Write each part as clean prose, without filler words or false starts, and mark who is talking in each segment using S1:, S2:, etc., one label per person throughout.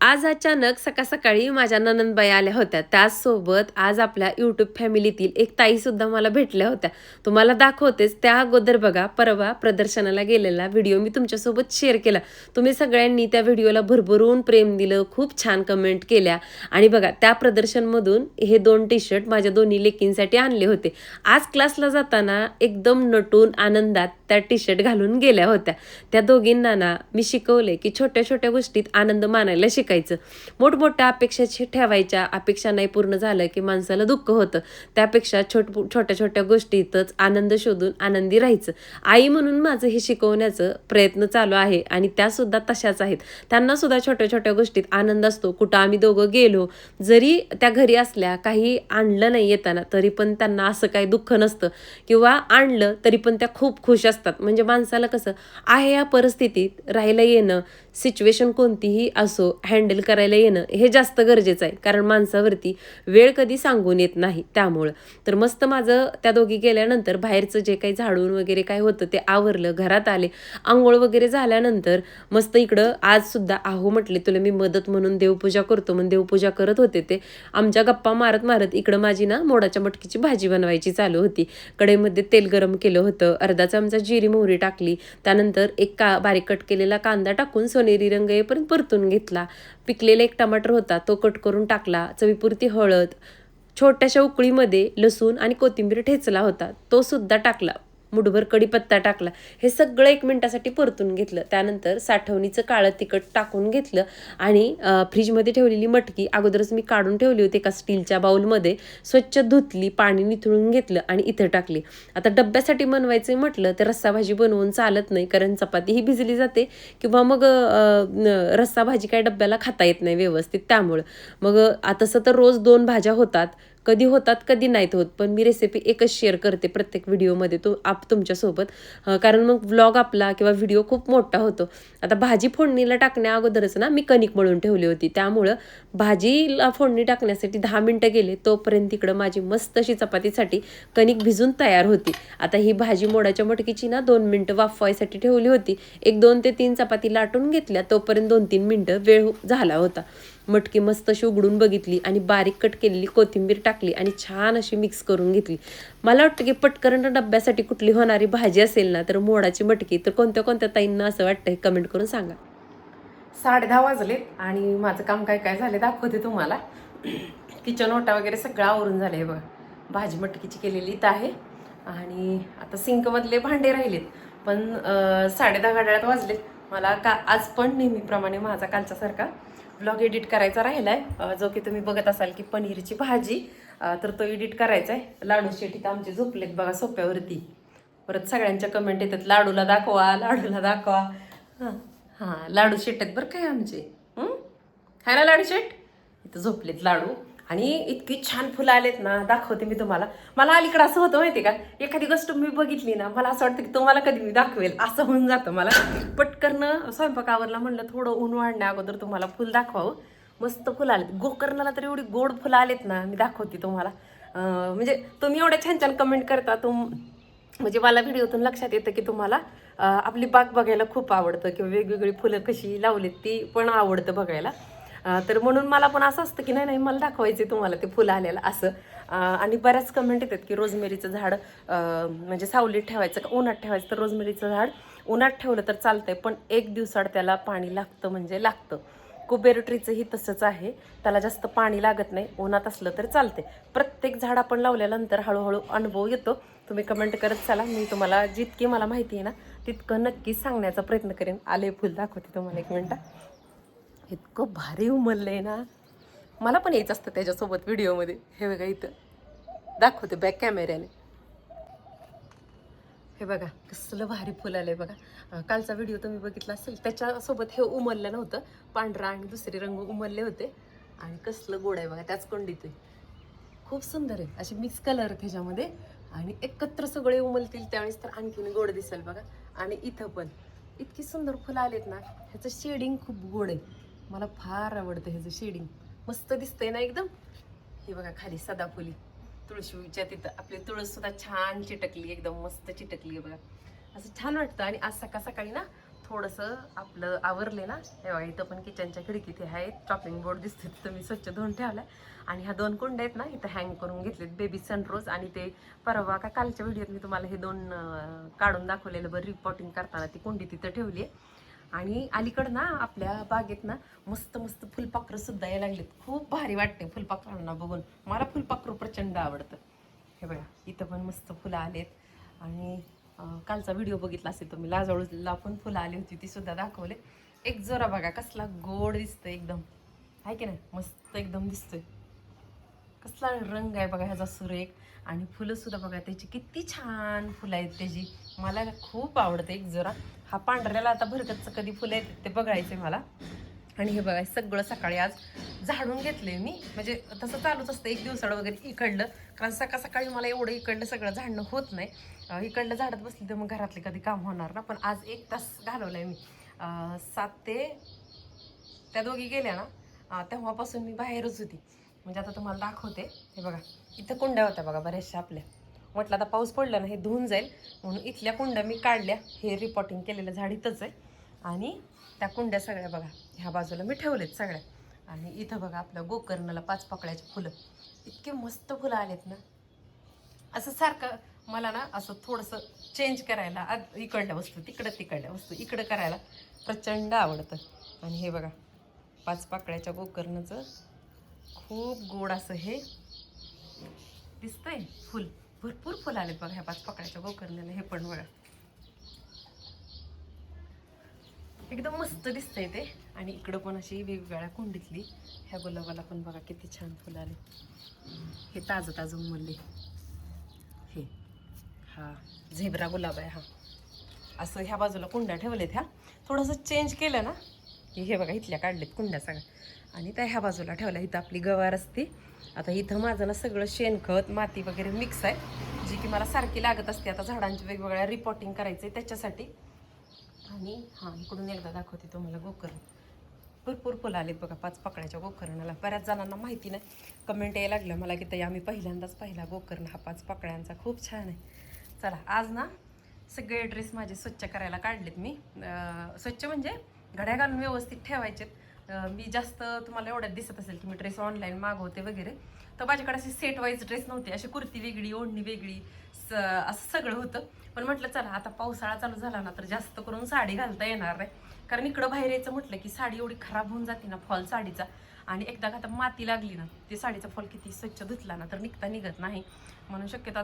S1: आज अचानक सकाळी माझ्या नणंदबाई आल्या होत्या. त्याचसोबत आज आपल्या यूट्यूब फॅमिलीतील एक ताईसुद्धा मला भेटल्या होत्या. तुम्हाला दाखवतेच. त्या अगोदर बघा, परवा प्रदर्शनाला गेलेला व्हिडिओ मी तुमच्यासोबत शेअर केला. तुम्ही सगळ्यांनी त्या व्हिडिओला भरभरून प्रेम दिलं, खूप छान कमेंट केल्या. आणि बघा, त्या प्रदर्शनमधून हे 2 टी-शर्ट माझ्या दोन्ही लेकींसाठी आणले होते. आज क्लासला जाताना एकदम नटून आनंदात त्या टी-शर्ट घालून गेल्या होत्या. त्या दोघींना ना मी शिकवले की छोट्या छोट्या गोष्टीत आनंद मानायला शिकायचं. मोठमोठ्या अपेक्षा ठेवायच्या, अपेक्षा नाही पूर्ण झालं की माणसाला दुःख होतं. त्यापेक्षा छोट्या छोट्या गोष्टीतच आनंद शोधून आनंदी राहायचं. आई म्हणून माझं हे शिकवण्याचं प्रयत्न चालू आहे आणि त्यासुद्धा तशाच आहेत. त्यांना सुद्धा छोट्या छोट्या गोष्टीत आनंद असतो. कुठं आम्ही दोघं गेलो, जरी त्या घरी असल्या, काही आणलं नाही येताना, तरी पण त्यांना असं काही दुःख नसतं किंवा आणलं तरी पण त्या खूप खुश असतात. म्हणजे माणसाला कसं आहे या परिस्थितीत राहायला येणं, सिच्युएशन कोणतीही असो हँडल करायला येणं हे जास्त गरजेचं आहे. कारण माणसावरती वेळ कधी सांगून येत नाही. त्यामुळं तर मस्त माझं त्या दोघी गेल्यानंतर बाहेरचं जे काही झाडून वगैरे काय होतं ते आवरलं, घरात आले. आंघोळ वगैरे झाल्यानंतर मस्त इकडं आजसुद्धा आहो म्हटले तुला मी मदत म्हणून देवपूजा करतो म्हणून देवपूजा करत होते. ते आमच्या गप्पा मारत मारत इकडं माझी ना मोडाच्या मटकीची भाजी बनवायची चालू होती. कढईमध्ये तेल गरम केलं होतं, अर्धा चमचा जिरी मोहरी टाकली, त्यानंतर एक बारीक कट केलेला कांदा टाकून सोनेरी रंग येईपर्यंत परतून घेतला. पिकलेला एक टमाटर होता तो कट करून टाकला. चवीपुरती हळद, छोट्याशा उकळीमध्ये लसूण आणि कोथिंबीर ठेचला होता तो सुद्धा टाकला. मुठभर कढीपत्ता टाकला. हे सगळं 1 मिनिटासाठी परतून घेतलं. त्यानंतर साठवणीचं काळं तिखट टाकून घेतलं आणि फ्रीजमध्ये ठेवलेली मटकी अगोदरच मी काढून ठेवली होती एका स्टीलच्या बाउलमध्ये, स्वच्छ धुतली, पाणी निथळून घेतलं आणि इथं टाकली. आता डब्यासाठी बनवायचं म्हटलं तर रस्सा भाजी बनवून चालत नाही, कारण चपाती ही भिजली जाते किंवा मग रस्सा भाजी काय डब्याला खाता येत नाही व्यवस्थित. त्यामुळं मग तसं तर रोज 2 भाज्या होतात, कधी होतात कधी नाहीत होत, पण मी रेसिपी एकच शेअर करते प्रत्येक व्हिडिओमध्ये तुमच्यासोबत, कारण मग व्लॉग आपला किंवा व्हिडिओ खूप मोठा होतो. आता भाजी फोडणीला टाकण्या अगोदरच ना मी कणिक मळून ठेवली होती, त्यामुळं भाजीला फोडणी टाकण्यासाठी 10 मिनटं गेले, तोपर्यंत इकडं माझी मस्त अशी चपातीसाठी कणिक भिजून तयार होती. आता ही भाजी मोडाच्या मटकीची ना 2 मिनटं वाफवायसाठी ठेवली होती. एक 2 ते 3 चपाती लाटून घेतल्या, तोपर्यंत 2-3 मिनटं वेळ झाला होता. मटकी मस्त अशी उघडून बघितली आणि बारीक कट केलेली कोथिंबीर टाकली आणि छान अशी मिक्स करून घेतली. मला वाटतं की पटकन डब्यासाठी कुठली होणारी भाजी असेल ना तर मोडाची मटकी. तर कोणत्या कोणत्या ताईंना असं वाटतं हे कमेंट करून सांगा. 10:30 वाजले आणि माझं काम काय काय झाले दाखवते तुम्हाला. किचन ओटा वगैरे सगळं आवरून झालं आहे बघा. भाजी मटकीची केलेली इथं आहे आणि आता सिंकमधले भांडे राहिलेत, पण 10:30 घड्याळात वाजलेत. मला आज पण नेहमीप्रमाणे माझा कालच्यासारखा व्लॉग एडिट करायचा राहिला आहे, जो की तुम्ही बघत असाल की पनीरची भाजी, तर तो एडिट करायचा आहे. लाडू शेटी तर आमचे झोपलेत बघा सोप्यावरती. परत सगळ्यांच्या कमेंट येतात लाडूला दाखवा लाडूला दाखवा. हां हां, लाडू शेट आहेत बरं काय आमचे. आहे ना लाडू शेट? इथं झोपलेत लाडू. आणि इतकी छान फुलं आलेत ना, दाखवते मी तुम्हाला. मला अलीकडं असं होतं माहिती का, एखादी गोष्ट मी बघितली ना मला असं वाटतं की तुम्हाला कधी मी दाखवेल असं होऊन जातं मला. पटकन स्वयंपाकावरला म्हणलं थोडं ऊन वाढण्या अगोदर तुम्हाला फुल दाखवावं. मस्त फुलं आलेत. गोकर्णाला तर एवढी गोड फुलं आलेत ना, मी दाखवते तुम्हाला. म्हणजे तुम्ही एवढ्या छान छान कमेंट करता, म्हणजे मला व्हिडिओतून लक्षात येतं की तुम्हाला आपली बाग बघायला खूप आवडतं किंवा वेगवेगळी फुलं कशी लावलीत ती पण आवडतं बघायला. तर म्हणून मला पण असं असतं की नाही नाही मला दाखवायचे तुम्हाला ते फुलं आलेलं असं. आणि बऱ्याच कमेंट येतात की रोजमेरीचं झाड म्हणजे सावलीत ठेवायचं का उन्हात ठेवायचं. तर रोजमेरीचं झाड उन्हात ठेवलं तर चालतंय, पण 1 दिवसाआड त्याला पाणी लागतं म्हणजे लागतं. कुबेर ट्रीचंही तसंच आहे, त्याला जास्त पाणी लागत नाही, उन्हात असलं तर चालते. प्रत्येक झाड आपण लावल्यानंतर हळूहळू अनुभव येतो. तुम्ही कमेंट करत चला, मी तुम्हाला जितकी मला माहिती आहे ना तितकं नक्कीच सांगण्याचा प्रयत्न करेन. आले फुल दाखवते तुम्हाला 1 मिनटं. इतकं भारी उमललंय ना, मला पण यायचं असतं त्याच्यासोबत व्हिडिओमध्ये. हे बघा इथं दाखवते बॅक कॅमेऱ्याने. हे बघा कसलं भारी फुल आलंय बघा. कालचा व्हिडिओ तुम्ही बघितला असेल, त्याच्यासोबत हे उमललं नव्हतं, पांढरा आणि दुसरे रंग उमलले होते. आणि कसलं गोड आहे बघा त्याच कोंडीत. खूप सुंदर आहे, असे मिक्स कलर त्याच्यामध्ये आणि एकत्र सगळे उमलतील त्यावेळेस तर आणखीन गोड दिसेल बघा. आणि इथं पण इतकी सुंदर फुलं आलेत ना, ह्याचं शेडिंग खूप गोड आहे. मला फार आवडतं ह्याचं शेडिंग, मस्त दिसतंय ना एकदम. हे बघा खाली सदाफुली तुळशीच्या तिथं आपली तुळस सुद्धा छान चिटकली, एकदम मस्त चिटकली बघा. असं छान वाटतं. आणि आज सकाळी ना थोडंसं आपलं आवरले ना, हे बघा इथं पण किचनच्या खिडकीत हे आहे चॉपिंग बोर्ड दिसते, तिथं मी स्वच्छ धुवून ठेवलाय. आणि ह्या 2 कुंड्या आहेत ना इथं हँग करून घेतलेत, बेबी सनरोज आणि ते परवा का कालच्या व्हिडिओत मी तुम्हाला हे 2 काढून दाखवलेलं बरं रिपोर्टिंग करताना, ती कुंडी तिथं ठेवली आहे. आणि अलीकडं ना आपल्या बागेत ना मस्त मस्त फुलपाखरं सुद्धा यायला लागलेत. खूप भारी वाटते फुलपाखरांना बघून, मला फुलपाखरू प्रचंड आवडतं. हे बघा इथं पण मस्त फुलं आलेत. आणि कालचा व्हिडिओ बघितला असेल तुम्ही, लाजाळूला पण फुलं आली होती, ती सुद्धा दाखवले. एक जोरा बघा कसला गोड दिसतोय एकदम, आहे की नाही, मस्त एकदम दिसतोय. कसला रंग आहे बघा ह्याचा सुरेख. आणि फुलं सुद्धा बघा त्याची किती छान फुलं आहेत त्याची, मला खूप आवडतं एक जोरा. हा पांढऱ्याला आता भरगतचं कधी फुलं आहेत ते बघायचे मला. आणि हे बघा सगळं सकाळी आज झाडून घेतले मी, म्हणजे तसं चालूच असतं एक दिवसाड वगैरे इकडलं, कारण सकाळ सकाळी मला एवढं इकडलं सगळं झाडणं होत नाही. इकडलं झाडत बसली तर मग घरातले कधी काम होणार ना. पण आज 1 तास घालवलाय मी, 7 ते त्या दोघी गेल्या ना तेव्हापासून मी बाहेरच होती. म्हणजे आता तुम्हाला दाखवते. हे बघा इथं कुंड्या होत्या बघा बऱ्याचशा आपल्या, म्हटलं आता पाऊस पडला ना हे धुवून जाईल म्हणून इथल्या कुंड्या मी काढल्या. हे रिपोर्टिंग केलेलं झाड इथंच आहे. आणि त्या कुंड्या सगळ्या बघा ह्या बाजूला मी ठेवलेत सगळ्या. आणि इथं बघा आपल्या गोकर्णाला 5 पाकळ्याची फुलं, इतके मस्त फुलं आलेत ना. असं सारखं मला ना असं थोडंसं चेंज करायला, इकडल्या वस्तू तिकडल्या वस्तू इकडं करायला प्रचंड आवडतं. आणि हे बघा 5 पाकळ्याच्या गोकर्णाचं खूप गोड असं हे दिसतंय फुल. भरपूर फुलं आलेत बघा ह्या 5 पाकळ्याच्या गोकर्णाला. हे पण बघा एकदम मस्त दिसतंय ते. आणि इकडं पण अशी वेगवेगळ्या कुंडीतली ह्या गुलाबाला पण बघा किती छान फुलं आले. हे ताजं उमलले. हे हा झेब्रा गुलाब आहे हा. असं ह्या बाजूला कुंड्या ठेवलेत. ह्या थोडंसं चेंज केलं ना की हे बघा इथल्या काढलेत कुंड्या सगळ्या आणि त्या ह्या बाजूला ठेवल्या. इथं आपली गवार असते. आता इथं माझं ना सगळं शेणखत माती वगैरे मिक्स आहे, जी की मला सारखी लागत असते आता झाडांची वेगवेगळ्या रिपोर्टिंग करायचं त्याच्यासाठी. आणि हां इकडून एकदा दाखवते तुम्हाला गोकर्ण. भरपूर फुलं आलेत बघा 5 पाकळ्याच्या गोकर्णाला. बऱ्याच जणांना माहिती नाही, कमेंट यायला लागलं मला की ताई आम्ही पहिल्यांदाच पाहिला गोकर्ण हा 5 पाकळ्यांचा, खूप छान आहे. चला आज ना सगळे ड्रेस माझे स्वच्छ करायला काढलेत मी. स्वच्छ म्हणजे घड्या घालून व्यवस्थित ठेवायचेत. मी जास्त तुम्हाला एवढ्यात दिसत असेल की मी ड्रेस ऑनलाईन मागवते वगैरे, तर माझ्याकडे असे सेट वाईज ड्रेस नव्हते. अशी कुर्ती वेगळी, ओढणी वेगळी, असं सगळं होतं. पण म्हटलं चला आता पावसाळा चालू झाला ना तर जास्त करून साडी घालता येणार नाही, कारण इकडं बाहेर यायचं म्हटलं की साडी एवढी खराब होऊन जाते ना फॉल साडीचा. आणि एकदा का आता माती लागली ना ते साडीचा फॉल किती स्वच्छ धुतला ना तर निघत नाही. म्हणून शक्यतो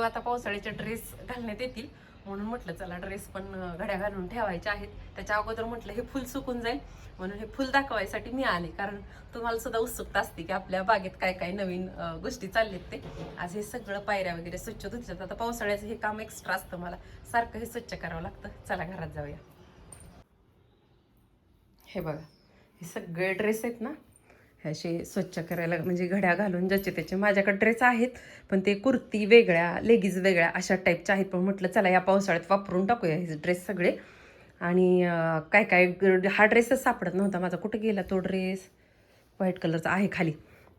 S1: आता पावसाळ्याचे ड्रेस घालण्यात येतील, म्हणून म्हटलं चला ड्रेस पण घड्या घालून ठेवायचे आहेत. त्याच्या अगोदर म्हटलं हे फुल सुकून जाईल म्हणून हे फुल दाखवायसाठी मी आले, कारण तुम्हाला सुद्धा उत्सुकता असते की आपल्या बागेत काय काय नवीन गोष्टी चाललेत ते. आज हे सगळं पायऱ्या वगैरे स्वच्छ धुतल्यात. आता पावसाळ्याचं हे काम एक्स्ट्रा असतं, मला सारखं हे स्वच्छ करावं लागतं. चला घरात जाऊया. हे बघा हे सगळे ड्रेस आहेत ना हे असे स्वच्छ करायला, म्हणजे घड्या घालून ज्याचे त्याचे माझ्याकडे ड्रेस आहेत, पण ते कुर्ती वेगळ्या लेगीज वेगळ्या अशा टाईपच्या आहेत. पण म्हटलं चला या पावसाळ्यात वापरून टाकूया हे ड्रेस सगळे. आणि काय काय हा ड्रेसच सापडत नव्हता माझा, कुठे गेला तो ड्रेस, व्हाईट कलरचा आहे खाली,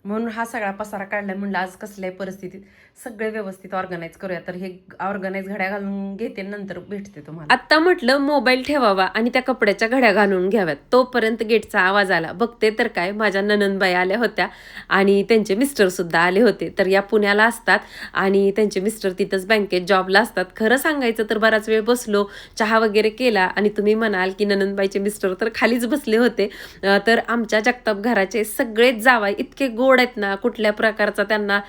S1: म्हणून हा सगळा पसारा काढलाय. म्हणलं आज कसल्याही परिस्थितीत सगळे व्यवस्थित ऑर्गनाईज करूया. तर हे ऑर्गनाईज घड्या घालून घेते नंतर भेटते तुम्हाला. आता म्हटलं मोबाईल ठेवावा आणि त्या कपड्याच्या घड्या घालून घ्याव्यात, तोपर्यंत गेटचा आवाज आला. बघते तर काय माझ्या ननंदबाई आल्या होत्या आणि त्यांचे मिस्टर सुद्धा आले होते. तर या पुण्याला असतात आणि त्यांचे मिस्टर तिथंच बँकेत जॉबला असतात. खरं सांगायचं तर बराच वेळ बसलो, चहा वगैरे केला आणि तुम्ही म्हणाल की ननंदबाईचे मिस्टर तर खालीच बसले होते. तर आमच्या जगताप घराचे सगळेच जावाई इतके गोड आहेत ना, कुठल्या प्रकारचा त्यांना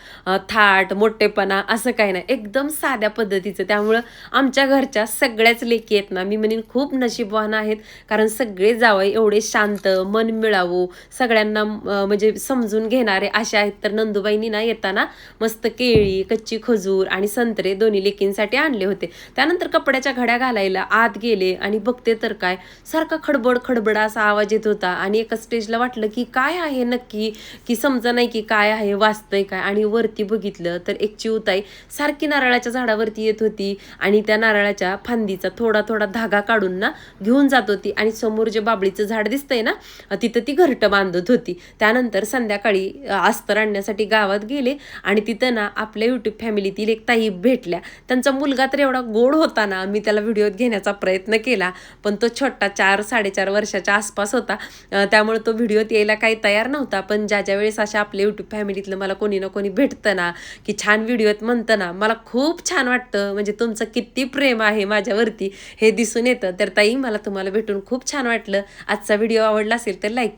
S1: थाट मोठेपणा असं काही नाही, एकदम साध्या पद्धतीचं. त्यामुळं आमच्या घरच्या सगळ्याच लेकी आहेत ना, मी म्हणेन खूप नशीबवान आहेत, कारण सगळे जावई एवढे शांत, मन मिळावू, सगळ्यांना म्हणजे समजून घेणारे असे आहेत. तर नंदूबाईंनी ना येताना मस्त केळी, कच्ची खजूर आणि संत्रे दोन्ही लेकींसाठी आणले होते. त्यानंतर कपड्याच्या घड्या घालायला आत गेले आणि बघते तर काय सारखा खडबड खडबड असा आवाज येत होता. आणि एका स्टेजला वाटलं की काय आहे नक्की, की समजा सुद्धा नाही की काय आहे, वाचतंय काय. आणि वरती बघितलं तर एक चिऊताई सारखी नारळाच्या झाडावरती येत होती आणि त्या नारळाच्या फांदीचा थोडा थोडा धागा काढून ना घेऊन जात होती आणि समोर जे बाबळीचं झाड दिसतंय ना तिथं ती घरटं बांधत होती. त्यानंतर संध्याकाळी अस्तर आणण्यासाठी गावात गेले आणि तिथं ना आपल्या यूट्यूब फॅमिलीतील एक ताई भेटल्या. त्यांचा मुलगा तर एवढा गोड होता ना, मी त्याला व्हिडिओत घेण्याचा प्रयत्न केला पण तो छोटा 4-4.5 वर्षाच्या आसपास होता. त्यामुळे तो व्हिडिओत यायला काही तयार नव्हता. पण ज्या वेळेस अशा आपल्या यूट्यूब फॅमिलीतलं मला कोणी ना कोणी भेटतं ना की छान व्हिडिओत म्हणतं ना, मला खूप छान वाटतं. म्हणजे तुमचं किती प्रेम आहे माझ्यावरती हे दिसून येतं. तर ताई, मला तुम्हाला भेटून खूप छान वाटलं. आजचा व्हिडिओ आवडला असेल तर लाईक